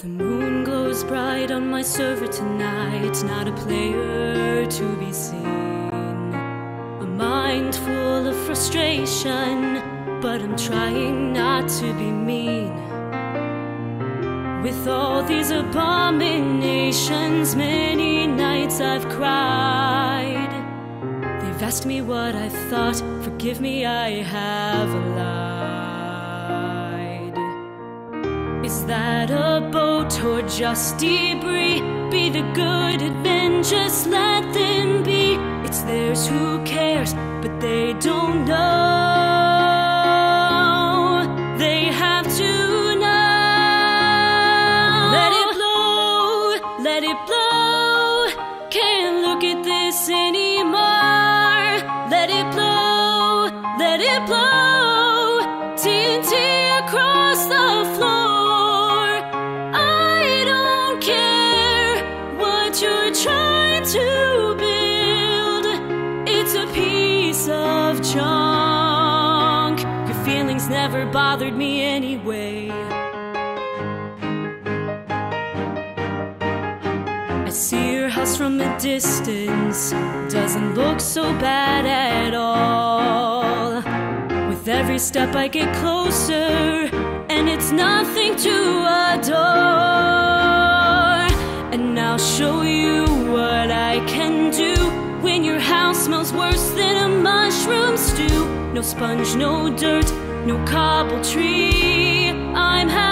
The moon glows bright on my server tonight, not a player to be seen. A mind full of frustration, but I'm trying not to be mean. With all these abominations, many nights I've cried. They've asked me what I thought, forgive me, I have lied. Is that a boat or just debris? Be the good and just let them be. It's theirs, who cares, but they don't know. They have to know. Let it blow, let it blow. Can't look at this anymore. Let it blow, let it blow. TNT across the floor. I don't care what you're trying to build. It's a piece of junk. Your feelings never bothered me anyway. I see your house from a distance, doesn't look so bad at all. With every step I get closer, and it's nothing to adore. And I'll show you what I can do when your house smells worse than a mushroom stew. No sponge, no dirt, no cobble tree. I'm happy.